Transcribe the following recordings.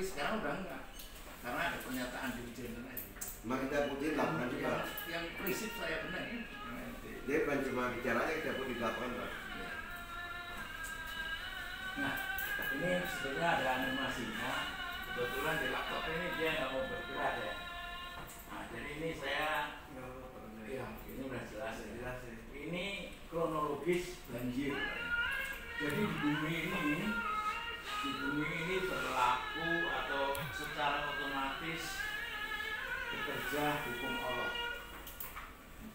sekarang udah enggak, karena ada pernyataan Dirjen tadi. Kita putih laporan juga. Yang prinsip saya benar. Dia bukan cuma bicaranya, kita putih laporan Pak. Nah, ini sebenarnya ada animasinya. Kebetulan di laptop ini dia nggak mau bergerak ya. Nah, jadi ini saya, ya ini udah jelas ya. Ini kronologis banjir. Jadi di bumi ini berlaku atau secara otomatis bekerja hukum Allah,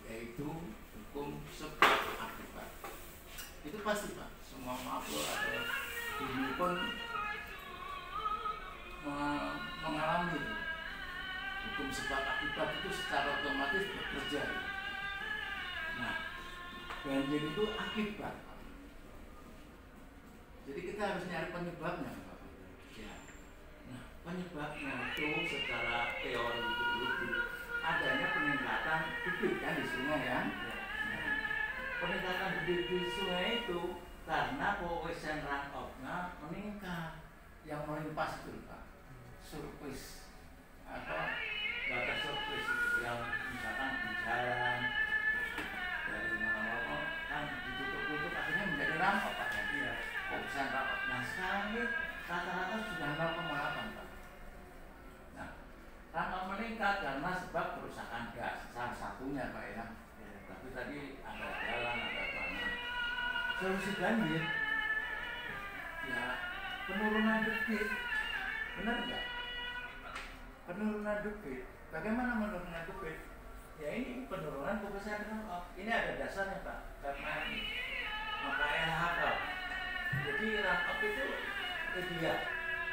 yaitu hukum sebab akibat. Itu pasti Pak, semua makhluk atau bumi pun mengalami itu. Hukum sebab akibat itu secara otomatis bekerja. Nah, banjir itu akibat. Jadi kita harus nyari penyebabnya, Pak. Ya. Nah, penyebabnya itu secara teori itu adanya peningkatan debit kan di sungai kan? Nah, peningkatan debit di sungai itu karena koefisien runoff-nya meningkat, yang melimpas itu Pak, surface atau water surface itu yang misalkan di jalan dari mana-mana kan ditutup-tutup akhirnya menjadi runoff Pak. Koefisien runoff. Nah sekarang ini rata-rata sudah 0,8 Pak. Nah, runoff meningkat karena sebab kerusakan gas, salah satunya Pak ya. Tapi tadi ada jalan, ada tanah. Solusi banjir, ya penurunan debit, benar nggak? Penurunan debit. Bagaimana penurunan debit? Ya ini penurunan koefisien runoff. Ini ada dasarnya Pak, karena maka LHK. Jadi runoff itu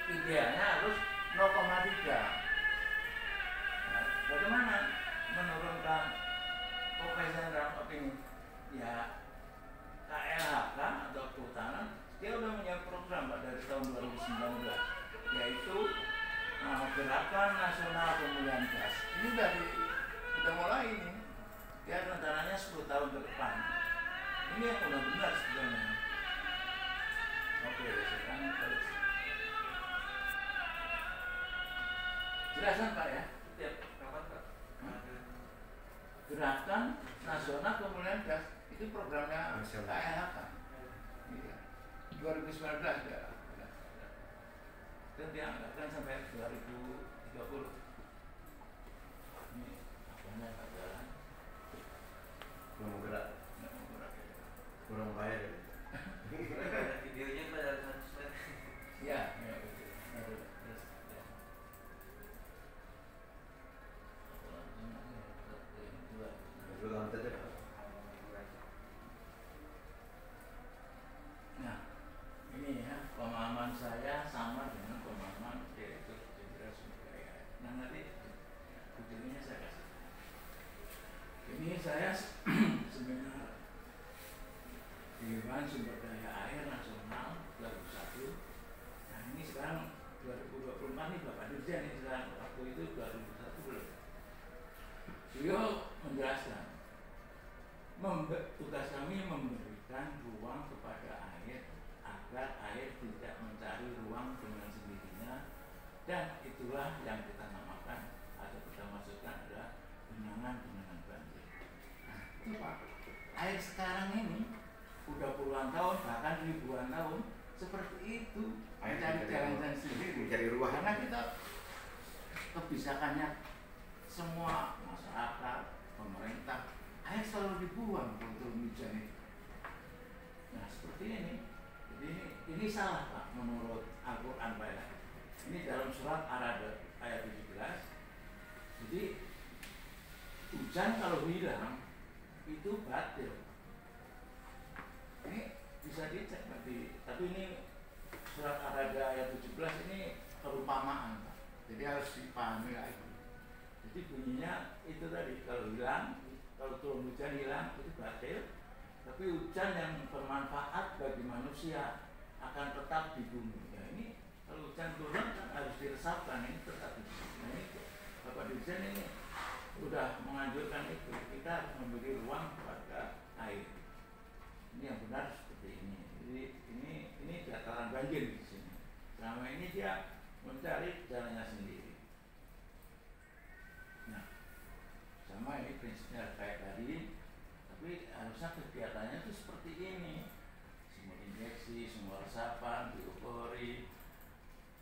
idealnya harus 0,3. Nah, bagaimana menurunkan koefisien runoff ini? Ya KLHK atau Kehutanan dia udah punya program Pak dari tahun 2019, yaitu Gerakan Nasional Pemulihan Gas. Ini udah mulai ini. Dia rencananya 10 tahun ke depan. Ini yang udah benar sebenarnya. Oke, sekarang terus. Jelasan Pak ya? Setiap kapan Pak? Gerakan Nasional Pemulihan Gas itu programnya KLHK. Iya. 2019 ya. Dan dia anggarkan sampai 2030. Ini apanya Pak jalan? Mau gerak. Kurang bayar ya. Videonya pada satu slide. Ya. Nah, ini ya pemahaman saya sama dengan pemahaman Direktur Jenderal Sumber Daya Air. Nah nanti videonya saya kasih. Ini saya seminar Dewan Sumber Daya Air Nasional 2001. Nah ini sekarang 2024 nih Bapak Dirjen ini sekarang, waktu itu 2001 belum. Beliau menjelaskan tugas kami memberikan ruang kepada air agar air tidak mencari ruang dengan sendirinya, dan itulah yang kita namakan atau kita maksudkan adalah genangan banjir. Nah, itu Pak, air sekarang ini udah puluhan tahun bahkan ribuan tahun seperti itu, mencari jalan sendiri, mencari ruang. Karena kita kebijakannya semua masyarakat, pemerintah, air selalu dibuang untuk hujan itu. Nah seperti ini. Jadi ini salah Pak menurut Al-Quran Pak ya. Ini dalam surat Ar-Ra'd ayat 17. Jadi hujan kalau hilang itu batil. Ini bisa dicek nanti. Tapi ini surat Ar-Ra'd ayat 17 ini perumpamaan Pak. Jadi harus dipahami lagi. Jadi bunyinya itu tadi, kalau hilang, kalau turun hujan hilang itu batil. Tapi hujan yang bermanfaat bagi manusia akan tetap di bumi. Ya ini kalau hujan turun kan harus diresapkan, ini tetap di bumi. Nah ini Bapak Dirjen ini sudah menganjurkan itu, kita harus memberi ruang kepada air. Ini yang benar seperti ini. Jadi ini dataran banjir di sini. Selama ini dia mencari jalannya sendiri. Nah, sama ini prinsipnya kayak tadi, tapi harusnya kegiatannya itu seperti ini: sumur injeksi, sumur resapan, biopori,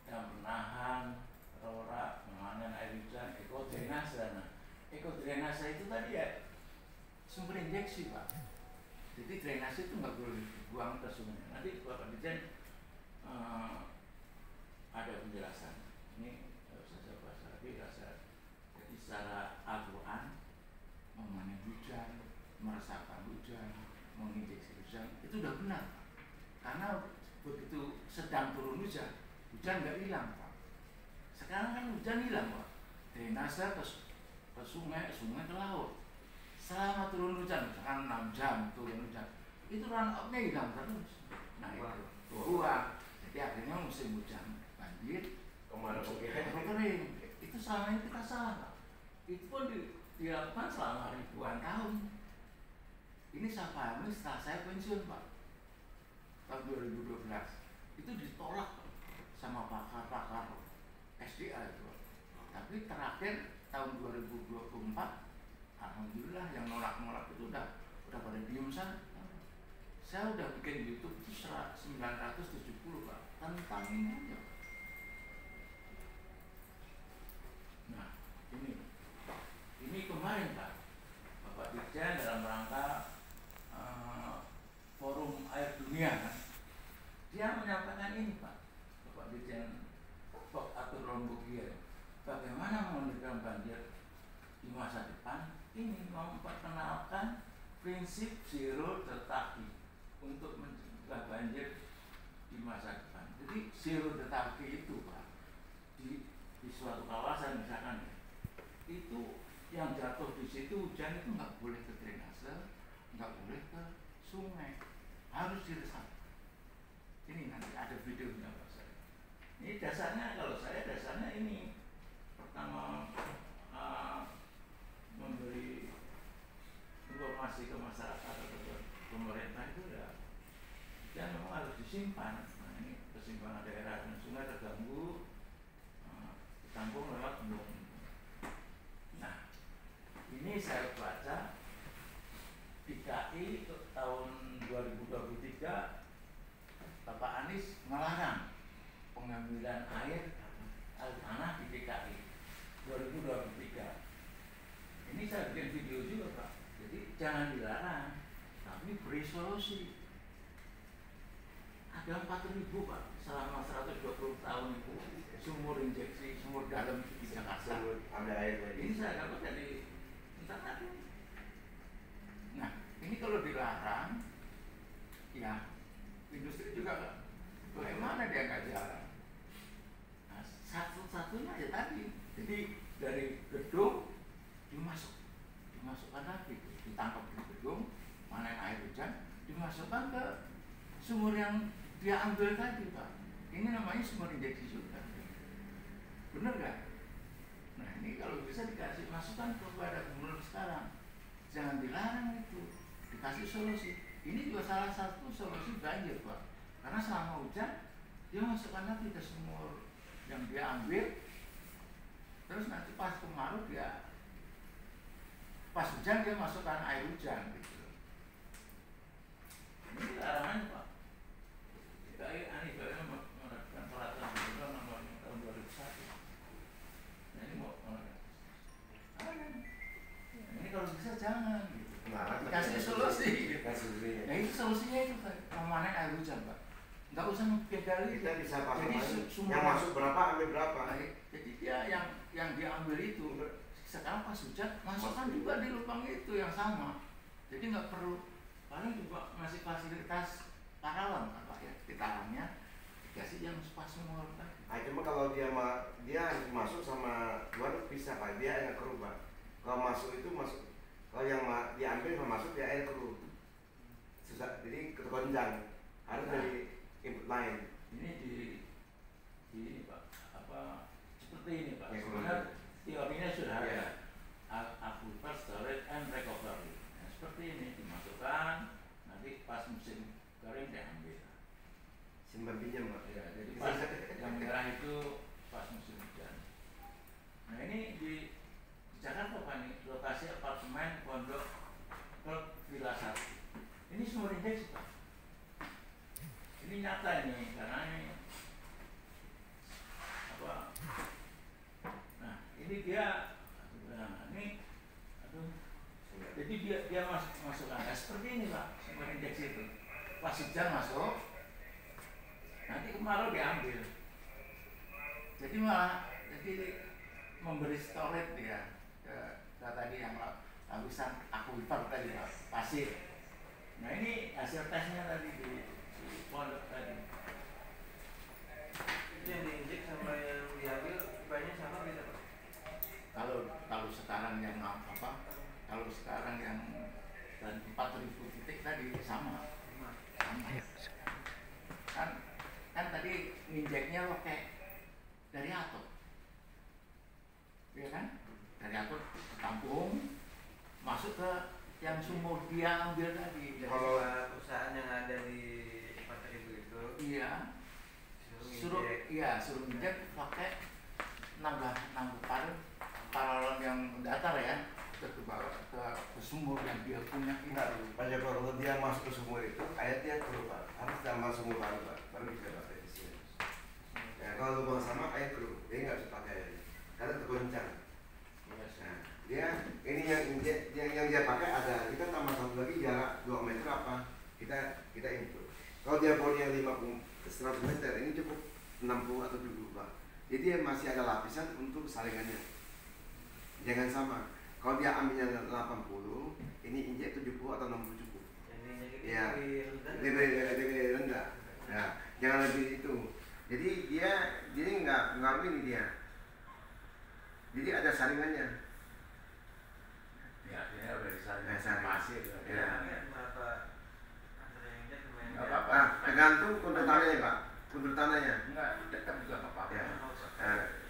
yang menahan, rorak, memanen air hujan, ekodrainase. Nah, ekodrainase itu tadi ya sumber injeksi, Pak. Jadi drainase itu nggak boleh dibuang ke sungai. Nanti Bapak Dirjen ada penjelasan. Ini saya bahas lagi rasa. Jadi secara Al-Quran, memanen hujan, meresapkan hujan, menginjeksi hujan itu udah benar, Pak. Karena begitu sedang turun hujan nggak hilang, Pak. Sekarang kan hujan hilang, Pak. Drainase ke sungai ke laut. Selama turun hujan, misalkan 6 jam turun hujan, itu run out-nya hilang terus. Nah itu buang. Jadi akhirnya musim hujan banjir, Kemana kering. Itu selama ini kita salah, Pak. Itu pun dilakukan selama ribuan tahun. Ini saya pahami setelah saya pensiun, Pak, tahun 2012. Itu ditolak sama pakar-pakar SDA itu. Tapi terakhir tahun 2024, alhamdulillah yang nolak-nolak itu udah pada diem sana. Saya udah bikin YouTube itu 970, Pak, tentang ini aja. Nah, ini kemarin, Pak, Bapak Dirjen dalam rangka forum air dunia, kan, dia menyampaikan ini, Pak, Bapak Dirjen Pok Atur Lombokir, bagaimana mengendalikan banjir di masa depan. Ini memperkenalkan prinsip zero detaki untuk mencegah banjir di masa depan. Jadi zero detaki itu, Pak, di suatu kawasan misalkan itu yang jatuh di situ hujan itu nggak boleh ke drainase, nggak boleh ke sungai, harus diresap. Ini nanti ada videonya, Pak. Ini dasarnya, kalau saya dasarnya ini pertama memberi informasi ke masyarakat atau ke pemerintah itu ya memang harus disimpan. Nah, ini kesimpangan daerah dan sungai terganggu, ditampung lewat bendung. Nah, ini saya baca DKI tahun 2023, Bapak Anies melarang pengambilan air tanah di DKI 2023. Ini saya bikin video juga, Pak. Jadi jangan dilarang, tapi beri solusi. Ada 4.000, Pak, selama 120 tahun itu sumur injeksi, sumur dalam di Jakarta. Ada air lagi. Ini saya dapat dari internet. Nah, ini kalau dilarang, ya industri juga bagaimana dia nggak jalan. Nah, satu-satunya ya tadi. Jadi dari gedung dimasukkan lagi, ditangkap di gedung, manen air hujan, dimasukkan ke sumur yang dia ambil tadi, Pak. Ini namanya sumur injeksi juga. Bener gak? Nah, ini kalau bisa dikasih masukan kepada gubernur sekarang, jangan dilarang itu, dikasih solusi. Ini juga salah satu solusi banjir, Pak. Karena selama hujan dia masukkan lagi ke sumur yang dia ambil, terus nanti pas kemarau dia, pas hujan dia masukkan air hujan gitu. Ini larangan, Pak. DKI bagaimana menerapkan peraturan gubernur nomor tahun 2001. Nah, ini mau ini kalau bisa jangan gitu. Dikasih solusi gitu. Nah, itu solusinya itu, Pak, memanen air hujan, Pak. Nggak usah mempedali. Kita bisa pakai yang masuk berapa ambil berapa. Nah, jadi dia yang diambil itu sekarang pas hujan masukkan juga di lubang itu yang sama. Jadi nggak perlu, paling juga masih fasilitas paralon, Pak, ya, ditanamnya dikasih yang pas sumur tadi. Nah, cuma kalau dia masuk sama luar bisa, Pak, dia air keruh, Pak. Kalau masuk itu kalau yang diambil sama masuk dia air keruh. Susah, jadi kegonjang. Harus dari input lain. Ini di Pak, apa seperti ini, Pak. Ya, sebenarnya teorinya sudah ada. Ya. Aquifer storage and recovery. Nah, seperti ini dimasukkan, nanti pas musim kering diambil. Simpan pinjam, Pak. Ya, jadi pas yang merah itu pas musim hujan. Nah ini di Jakarta Pak nih, lokasi apartemen Pondok Klub Villa 1. Ini sumur injeksi Pak. Ini nyata ini karena ini apa? Nah ini dia, nah ini, aduh, jadi dia masukkan. Nah, seperti ini Pak, sumur injeksi itu. Pas hujan masuk, nanti kemarau diambil. Jadi malah memberi storage dia ke tadi yang lapisan akuifer tadi Pak, pasir. Nah ini hasil tesnya tadi di pondok tadi. Yang diinjek sama yang diambil pipanya sama beda Pak? Kalau sekarang yang apa? Kalau sekarang yang 4.000 titik tadi sama. Kan tadi nginjeknya pakai dari atur, ya kan? Dari atur tampung masuk ke yang sumur dia ambil tadi. Kalau perusahaan yang ada di 4.000 itu, Iya. Suruh injek pakai nambah paralon yang datar ya, ke sumur yang dia punya. Enggak, Pak Joko, kalau dia masuk ke sumur itu airnya keruh Pak, harus tambah sumur baru Pak, baru bisa pakai di sini. Ya, kalau lubang sama air keruh, dia nggak bisa pakai air, karena tergoncang. Nah, dia ini yang dia pakai ada, kita tambah satu lagi jarak 2 meter apa, kita input. Kalau dia bodinya 100 meter, ini cukup 60 atau 70 Pak. Jadi dia masih ada lapisan untuk saringannya. Jangan sama. Kalau dia ambilnya 80, ini injek 70 atau 60 cukup. Ya, lebih rendah. Ya, jangan lebih itu. Jadi dia nggak ini dia. Jadi ada saringannya. Ya, dia udah disaring saring. pasir. Ya. Nggak apa-apa. Nah, tergantung kontur tanahnya Pak. Kontur tanahnya. Enggak, dekat juga nggak apa-apa. Ya.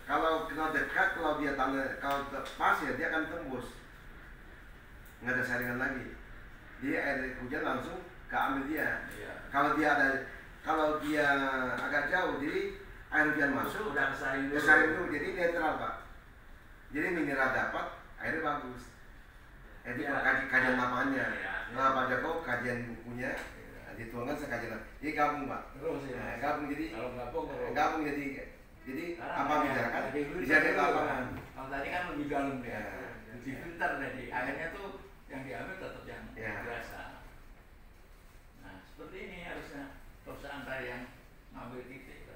Kalau dekat, kalau dia tanah, kalau pasir dia akan tembus, nggak ada saringan lagi. Dia air hujan langsung keambil dia. Iya. Kalau dia agak jauh, jadi air hujan masuk, udah kesaring dulu, jadi netral Pak. Jadi mineral dapat, airnya bagus. Itu Ya. kajian lapangannya. Ya. Nah, Pak Joko kajian bukunya, dituangkan sekajian. Jadi gabung Pak. Terus ya. Nah, gabung jadi Kalau gabung jadi karena apa bicarakan bisa di lapangan. Kalau tadi kan lebih dalam ya, Ya. lebih pintar tadi. Akhirnya tuh yang diambil tetap yang Ya. biasa. Nah seperti ini harusnya perusahaan tadi yang ngambil titik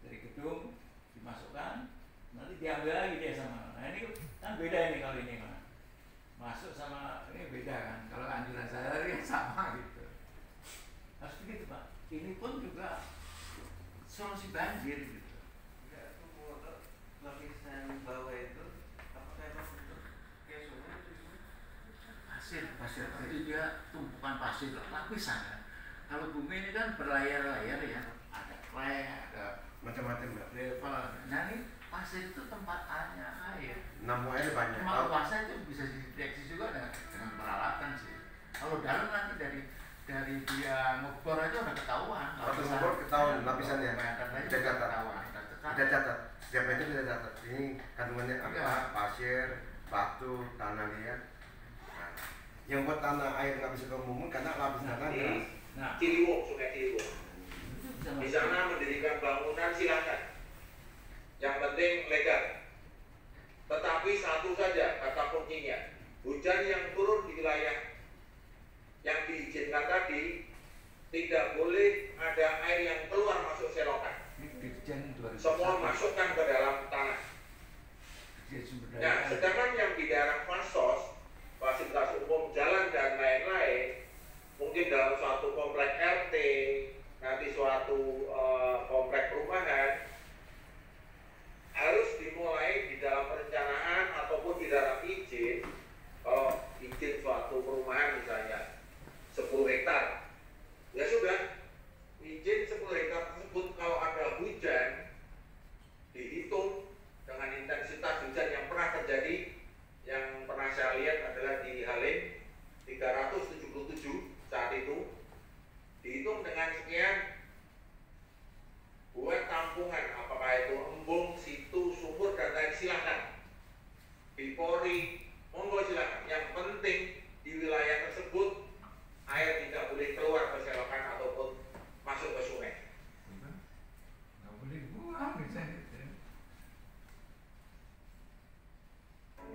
dari gedung dimasukkan, nanti diambil lagi dia sama. Nah ini kan beda ini kalau ini Mas. Masuk sama ini beda kan. Kalau anjuran saya tadi sama gitu. Harus begitu Pak. Ini pun juga solusi banjir gitu. Lapisan bawah itu apakah emang untuk kayak sungai atau Pasir. Jadi dia tumpukan pasir lapisan ya. Kalau bumi ini kan berlayar-layar ya. Ada clay, ada Macam-macam Mbak. gravel. Nah ini pasir itu tempatnya air. Namu air banyak. Cuma luasnya itu bisa dideteksi juga dengan peralatan sih. Kalau dalam nanti dari dia ngebor aja udah ketahuan. Waktu ngebor ketahuan lapisannya. Udah catat. Udah catat. Setiap meter sudah catat. Ini kandungannya apa? Ya. Pasir, batu, tanah liat. Nah, yang buat tanah air nggak bisa kemumun karena lapis tanah keras. Nah, Ciliwung, Sungai Ciliwung. itu bisa Di masuk. sana mendirikan bangunan silakan. Yang penting legal. Tetapi satu saja kata kuncinya, hujan yang turun di wilayah yang diizinkan tadi tidak boleh ada air yang keluar masuk selokan. Ini Dirjen 2001. Semua masukkan ke dalam tanah. Dirjen Sumber Daya Nah, Air. sedangkan yang di daerah Fasos, fasilitas umum, jalan dan lain-lain, mungkin dalam suatu komplek RT, nanti suatu komplek perumahan, harus dimulai di dalam perencanaan ataupun di dalam izin. Kalau izin suatu perumahan misalnya 10 hektar, ya sudah, izin 10 hektar tersebut kalau ada hujan, dihitung dengan intensitas hujan yang pernah terjadi Polri, monggo silakan. Yang penting di wilayah tersebut air tidak boleh keluar ke selokan ataupun masuk ke sungai. Nggak boleh buang misalnya.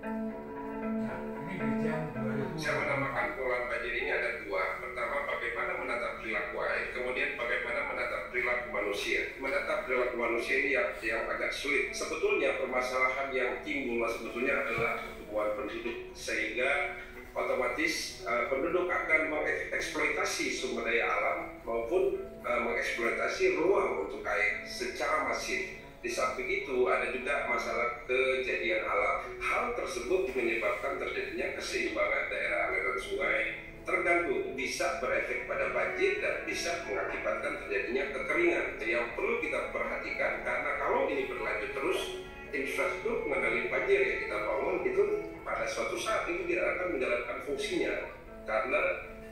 Nah, ini Dirjen 2000. Saya menamakan pola banjir ini ada dua. Pertama, bagaimana menata perilaku air. Kemudian, bagaimana menata perilaku manusia. Menata perilaku manusia ini yang agak sulit. Sebetulnya permasalahan yang timbul sebetulnya adalah pertumbuhan penduduk, sehingga otomatis penduduk akan mengeksploitasi sumber daya alam maupun mengeksploitasi ruang untuk air secara masif. Di samping itu ada juga masalah kejadian alam. Hal tersebut menyebabkan terjadinya keseimbangan daerah aliran sungai terganggu, bisa berefek pada banjir dan bisa mengakibatkan terjadinya kekeringan. Yang perlu kita perhatikan, karena kalau ini berlanjut terus, infrastruktur pengendali banjir yang kita bangun itu pada suatu saat itu tidak akan menjalankan fungsinya, karena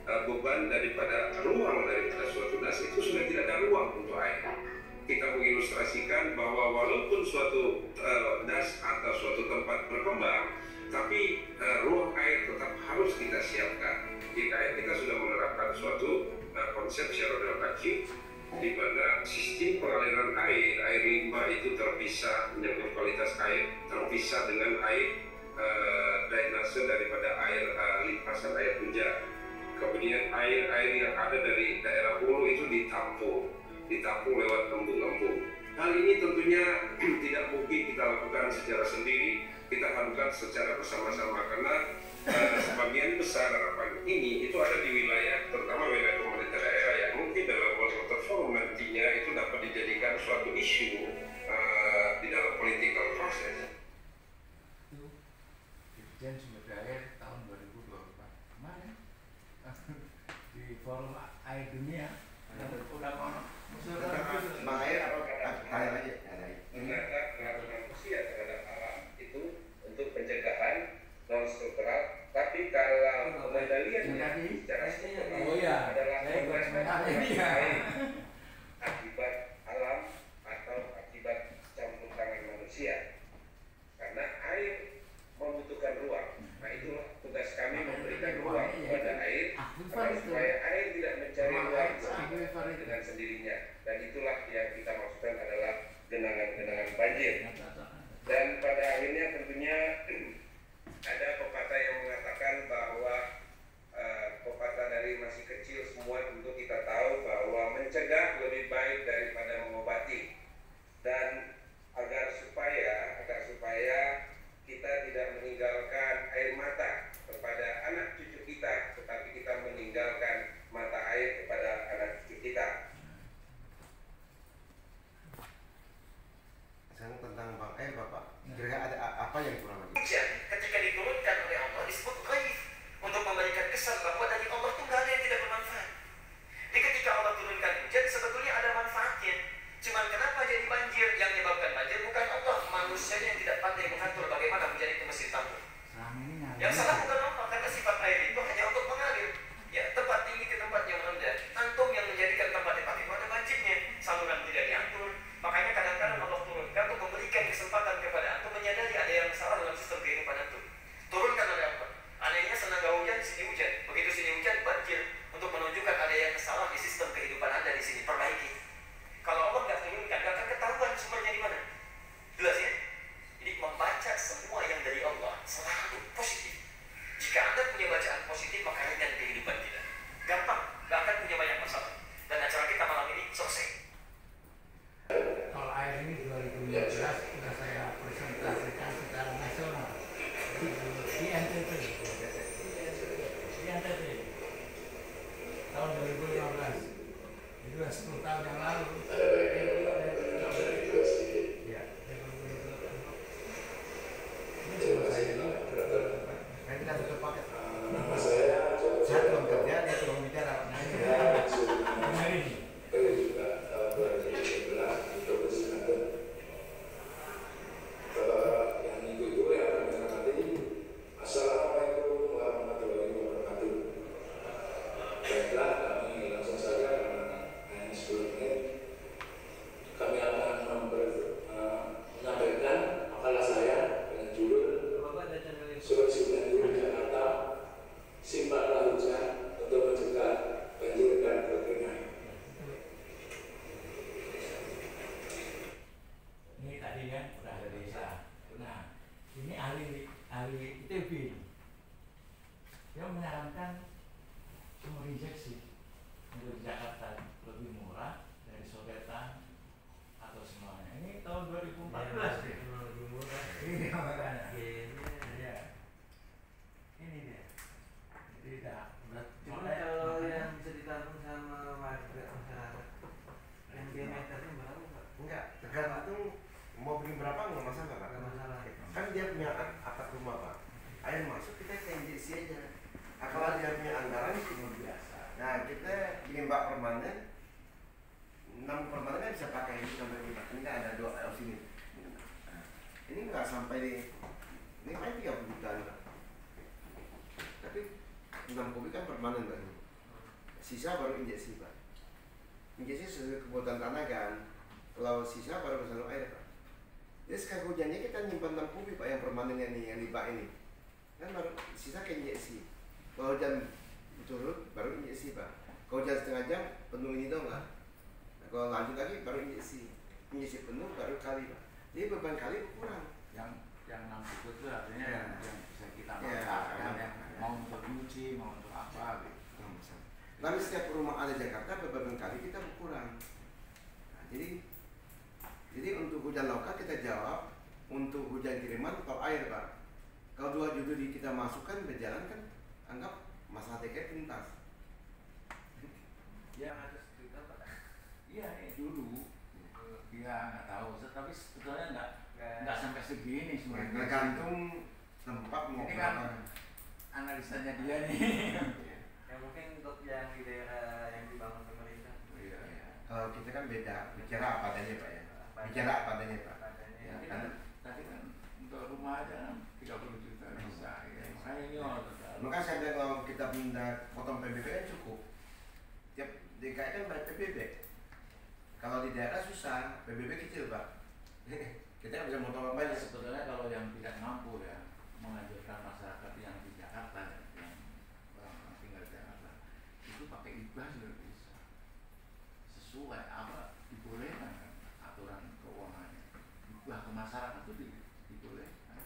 beban daripada ruang daripada suatu das itu sudah tidak ada ruang untuk air. Kita mengilustrasikan bahwa walaupun suatu das atau suatu tempat berkembang, tapi ruang air tetap harus kita siapkan. Jika kita sudah menerapkan suatu konsep shareholder vacuum, di mana sistem pengaliran air limbah itu terpisah, menyangkut kualitas air terpisah dengan air drainase daripada air limpasan air hujan. Kemudian air yang ada dari daerah hulu itu ditampung lewat embung-embung. Hal ini tentunya tidak mungkin kita lakukan secara sendiri, kita lakukan secara bersama-sama, karena sebagian besar harapan ini itu ada di wilayah, terutama wilayah pemerintah daerah yang mungkin dalam World Water Forum nantinya itu dapat dijadikan suatu isu di dalam political process. Itu Dirjen Sumber Daya Air tahun 2024 kemarin di Forum Air Dunia. Udah kono. Bang Air apa kalian aja? Menata peraturan manusia terhadap alam itu untuk pencegahan non struktural, tapi kalau pengendalian secara struktural adalah baik akibat alam atau akibat campur tangan manusia, karena air membutuhkan ruang. Nah, itulah tugas kami, memberikan ruang kepada air supaya air tidak mencari ruang dengan sendirinya, dan itulah yang kita maksudkan adalah genangan-genangan banjir. Dan pada akhirnya tentunya ada pepatah yang mengatakan bahwa pepatah dari masih kecil semua tentu kita tahu bahwa mencegah lebih baik daripada mengobati. Dan agar supaya kita tidak meninggalkan air mata kepada anak cucu kita, tetapi kita meninggalkan mata air kepada anak cucu kita. Sekarang tentang Bang Air, Bapak, kira-kira ada apa yang kurang lagi? Hujan ketika diturunkan oleh Allah disebut ghaib, untuk memberikan kesan bahwa dari Allah itu nggak ada yang tidak bermanfaat. Jadi ketika Allah turunkan hujan sebetulnya ada manfaatnya. Cuman kenapa jadi banjir? Yang menyebabkan banjir bukan Allah, manusianya yang tidak pandai mengatur bagaimana hujan itu mesti tampung. Yang salah bukan Allah, karena sifat air itu hanya untuk mengalir. Ya, tempat tinggi ke tempat yang rendah. Antum yang menjadikan tempat itu ada banjirnya, saluran tidak diatur. Makanya kadang-kadang Allah turunkan untuk memberikan kesempatan kepada antum menyadari ada yang salah dalam sistem kehidupan antum. Turunkan oleh Allah. Anehnya tenaga hujan, sini hujan. Begitu sini hujan, banjir. Untuk menunjukkan ada yang salah di sistem kehidupan anda di sini. Perbaiki. Kalau Allah nggak turunkan, nggak akan ketahuan sumbernya di mana. Jelas ya? Jadi membaca semua yang dari Allah selalu positif. dari ITB, dia menyarankan sumur injeksi untuk di Jakarta lebih murah dari sodetan atau semuanya. Ini tahun 2014 ya. Lebih murah. Iya makanya. Iya. Ini dia. Jadi udah Cuma kalau yang bisa ditampung sama warga masyarakat, yang diameternya berapa Pak? Enggak, tergantung mau beli berapa nggak masalah Pak. Nggak masalah. Kan dia punya atap rumah Pak. Air masuk kita ke injeksi aja. Nah, kalau dia punya anggaran sumur biasa. nah kita bikin bak permanen 6 permanen kan bisa pakai ini sampai ini Pak. Ini kan ada 2 L sini. Nah, ini nggak sampai ini paling 30 juta Pak. Tapi 6 kubik kan permanen Pak. Sisa baru injeksi Pak. Injeksi sesuai kebutuhan tanah kan. Kalau sisa baru bersama air Pak. Jadi sekali hujannya kita nyimpan 6 kubik Pak yang permanennya nih, yang di bak ini. Kan baru sisa ke injeksi. Kalau hujan turun baru injeksi Pak. Kalau hujan setengah jam penuh ini dong Pak. Nah, kalau lanjut lagi baru injeksi. Injeksi penuh baru kali Pak. Jadi beban kali berkurang. Yang 6 kubik itu artinya Ya. yang bisa kita Ya, manfaatkan, ya. yang mau untuk nyuci, mau untuk apa gitu. Tapi setiap rumah ada Jakarta beban kali kita berkurang. Nah, jadi untuk hujan lokal kita jawab, untuk hujan kiriman atau air Pak. Kalau 2 judul kita masukkan berjalan kan anggap masalah tiket tuntas. Ya Ada sejuta Pak. iya dulu dia nggak tahu, tapi sebetulnya nggak sampai segini sebenarnya. Tergantung tempat mau Ini kan berapa. analisanya dia nih. Ya mungkin untuk yang di daerah yang dibangun pemerintah. Iya. Kalau kita kan beda, bicara apa adanya Pak ya. Bicara apa adanya Pak. Padanya. Ya, Kan- kan tadi kan untuk rumah aja 30 juta bisa. Ya. Makanya ini Maka saya bilang kalau kita minta potong PBB kan cukup. Tiap DKI kan bayar PBB. Kalau di daerah susah, PBB kecil Pak. Kita nggak bisa motong apa ya, aja. sebetulnya kalau yang tidak mampu ya menganjurkan masyarakat yang di Jakarta ya, yang orang tinggal di Jakarta itu pakai ibah sudah bisa sesuai apa dibolehkan kan, aturan keuangannya. Ibah ke masyarakat itu dibolehkan.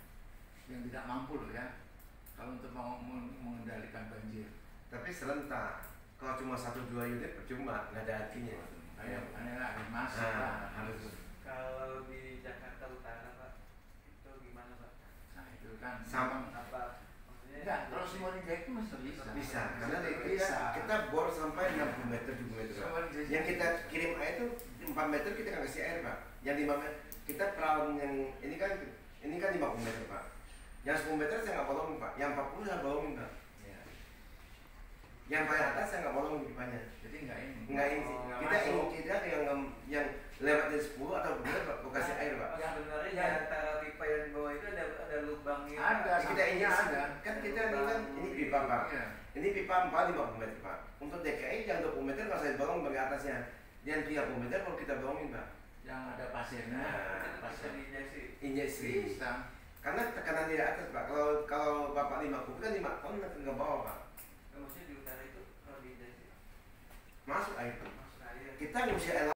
Yang tidak mampu loh ya, kalau untuk mau mengendalikan banjir. Tapi serentak. Kalau cuma 1-2 unit percuma, nggak ada artinya. Kayak aneh masuk Nah, lah harus. harus. Kalau di Jakarta Utara Pak, itu gimana Pak? Nah itu kan Sama. Apa maksudnya? enggak, kalau semua injek itu masih bisa. Bisa, karena bisa. kita bor sampai 60 meter, 70 meter Pak. Semua injek. Yang kita kirim air itu 4 meter kita nggak kasih air Pak. Yang 5 meter, kita perahu yang ini kan 50 meter Pak. Yang 10 meter saya nggak bolongin Pak. Yang 40 saya bolongin Pak. Ya. Yang paling atas saya nggak bolongin pipanya. Jadi enggak ini. Nggak ini sih. Nggak Kita masuk. kita yang lewat dari 10 atau bener Pak, gua kasih air Pak. Yang sebenarnya di antara pipa yang di bawah itu ada lubangnya. Ada. Jadi kita injeksi ada. kan kita ini pipa Pak. Iya. Ini pipa 50 meter Pak. Untuk DKI yang 20 meter kalau saya bolong bagian atasnya. Yang 30 meter kalau kita bolongin Pak. Yang ada pasirnya, Nah, Bisa diinjeksi. Injeksi. bisa. Karena tekanan di atas Pak. Kalau Bapak 5 kubik kan 5 ton ke bawah Pak. Maksudnya di utara itu kalau diinjeksi Masuk air Pak. masuk air. Kita ngusir air